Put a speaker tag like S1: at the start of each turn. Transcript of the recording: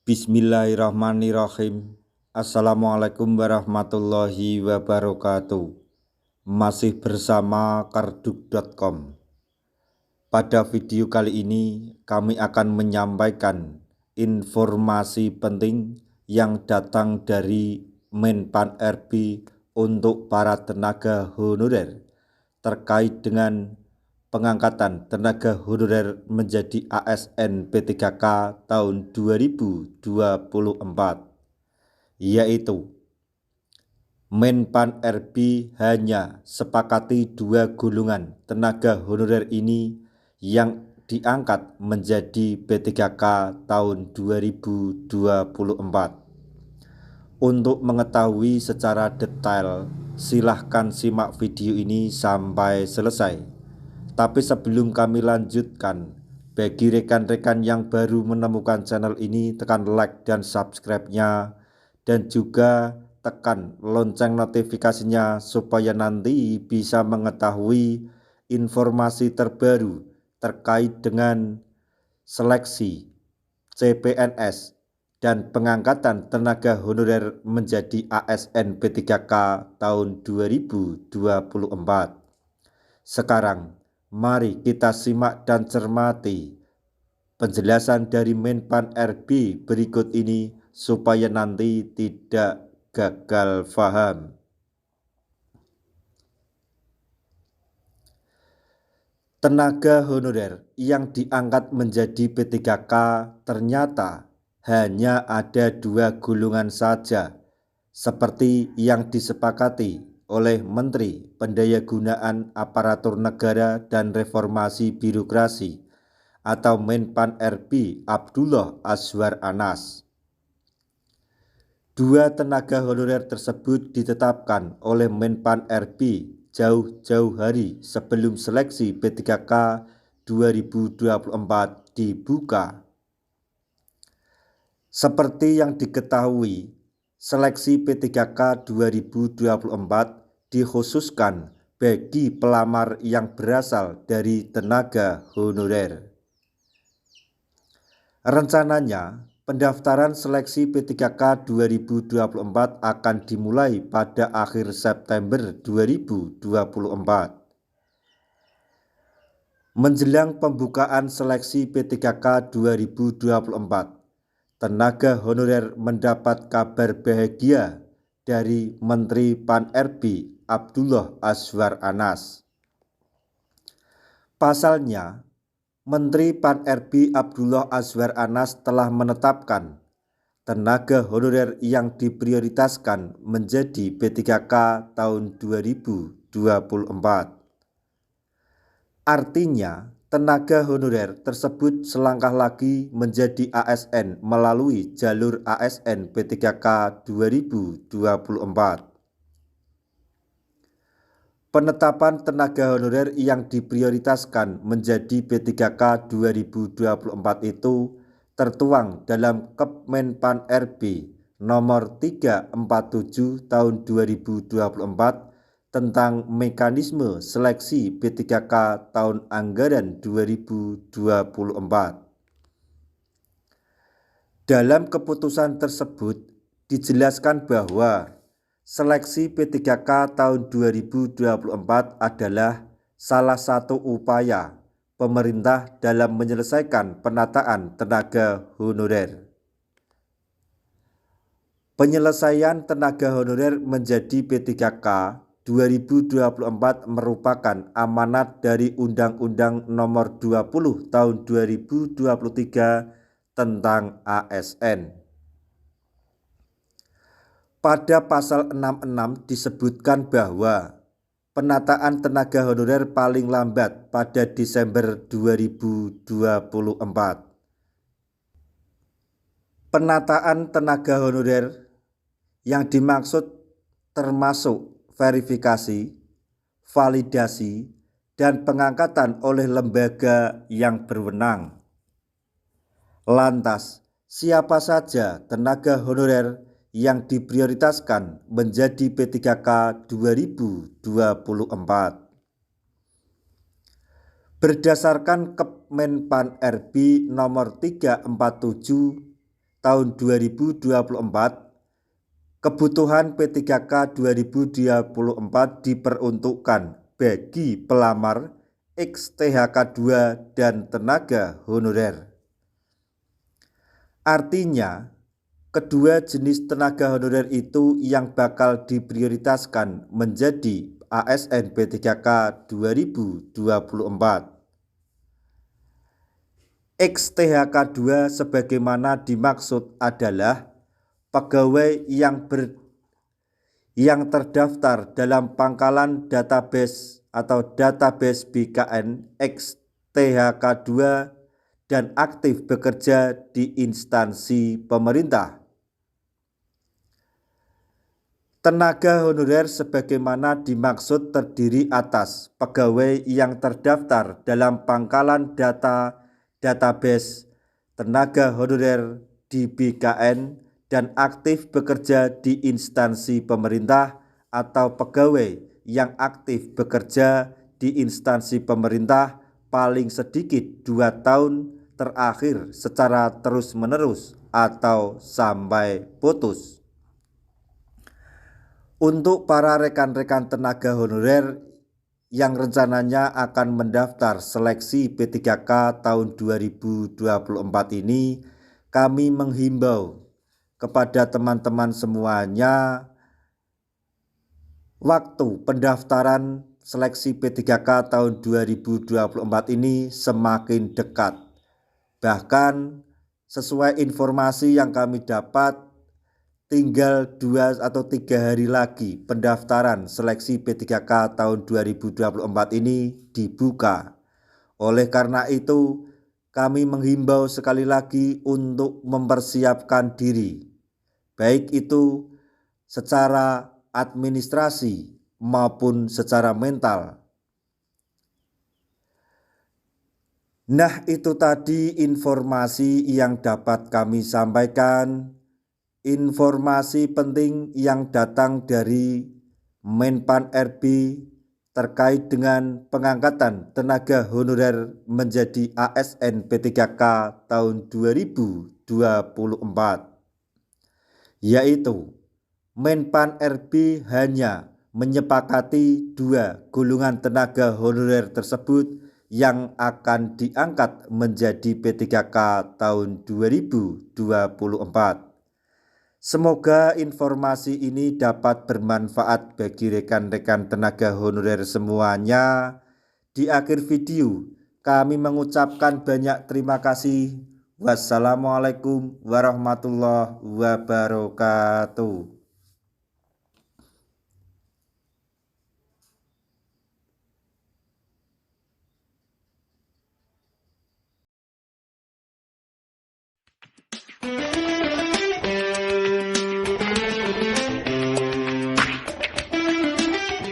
S1: Bismillahirrahmanirrahim. Assalamualaikum warahmatullahi wabarakatuh. Masih bersama karduk.com. Pada video kali ini kami akan menyampaikan informasi penting yang datang dari Menpan RB untuk para tenaga honorer terkait dengan pengangkatan tenaga honorer menjadi ASN P3K tahun 2024, yaitu Menpan RB hanya sepakati dua golongan tenaga honorer ini yang diangkat menjadi P3K tahun 2024. Untuk mengetahui secara detail, silahkan simak video ini sampai selesai. Tapi sebelum kami lanjutkan, bagi rekan-rekan yang baru menemukan channel ini, tekan like dan subscribe-nya, dan juga tekan lonceng notifikasinya supaya nanti bisa mengetahui informasi terbaru terkait dengan seleksi CPNS dan pengangkatan tenaga honorer menjadi ASN P3K tahun 2024. Sekarang, mari kita simak dan cermati penjelasan dari Menpan RB berikut ini supaya nanti tidak gagal paham. Tenaga honorer yang diangkat menjadi P3K ternyata hanya ada dua golongan saja, seperti yang disepakati oleh Menteri Pendayagunaan Aparatur Negara dan Reformasi Birokrasi atau Menpan RB Abdullah Azwar Anas. Dua tenaga honorer tersebut ditetapkan oleh Menpan RB jauh-jauh hari sebelum seleksi P3K 2024 dibuka. Seperti yang diketahui, seleksi P3K 2024 dikhususkan bagi pelamar yang berasal dari tenaga honorer. Rencananya, pendaftaran seleksi P3K 2024 akan dimulai pada akhir September 2024. Menjelang pembukaan seleksi P3K 2024, tenaga honorer mendapat kabar bahagia dari Menteri Pan RB Abdullah Azwar Anas. Pasalnya, Menteri Pan RB Abdullah Azwar Anas telah menetapkan tenaga honorer yang diprioritaskan menjadi P3K tahun 2024. Artinya, tenaga honorer tersebut selangkah lagi menjadi ASN melalui jalur ASN P3K 2024. Penetapan tenaga honorer yang diprioritaskan menjadi P3K 2024 itu tertuang dalam Kepmenpan RB nomor 347 tahun 2024 tentang mekanisme seleksi P3K tahun anggaran 2024. Dalam keputusan tersebut dijelaskan bahwa seleksi P3K tahun 2024 adalah salah satu upaya pemerintah dalam menyelesaikan penataan tenaga honorer. Penyelesaian tenaga honorer menjadi P3K 2024 merupakan amanat dari Undang-Undang Nomor 20 Tahun 2023 tentang ASN. Pada pasal 66 disebutkan bahwa penataan tenaga honorer paling lambat pada Desember 2024. Penataan tenaga honorer yang dimaksud termasuk verifikasi, validasi, dan pengangkatan oleh lembaga yang berwenang. Lantas, siapa saja tenaga honorer yang diprioritaskan menjadi P3K 2024? Berdasarkan Kepmenpan RB nomor 347 tahun 2024, kebutuhan P3K 2024 diperuntukkan bagi pelamar, X-THK 2, dan tenaga honorer. Artinya, kedua jenis tenaga honorer itu yang bakal diprioritaskan menjadi ASN P3K 2024. X-THK 2 sebagaimana dimaksud adalah pegawai yang terdaftar dalam pangkalan database atau database BKN X-THK 2 dan aktif bekerja di instansi pemerintah. Tenaga honorer sebagaimana dimaksud terdiri atas pegawai yang terdaftar dalam pangkalan database tenaga honorer di BKN dan aktif bekerja di instansi pemerintah atau pegawai yang aktif bekerja di instansi pemerintah paling sedikit 2 tahun terakhir secara terus-menerus atau sampai putus. Untuk para rekan-rekan tenaga honorer yang rencananya akan mendaftar seleksi P3K tahun 2024 ini, kami menghimbau kepada teman-teman semuanya, waktu pendaftaran seleksi P3K tahun 2024 ini semakin dekat. Bahkan sesuai informasi yang kami dapat, tinggal 2 atau 3 hari lagi pendaftaran seleksi P3K tahun 2024 ini dibuka. Oleh karena itu, kami menghimbau sekali lagi untuk mempersiapkan diri, baik itu secara administrasi maupun secara mental. Nah, itu tadi informasi yang dapat kami sampaikan. Informasi penting yang datang dari Menpan RB terkait dengan pengangkatan tenaga honorer menjadi ASN P3K tahun 2024, yaitu Menpan RB hanya menyepakati 2 golongan tenaga honorer tersebut yang akan diangkat menjadi P3K tahun 2024. Semoga informasi ini dapat bermanfaat bagi rekan-rekan tenaga honorer semuanya. Di akhir video, kami mengucapkan banyak terima kasih. Wassalamualaikum warahmatullahi wabarakatuh.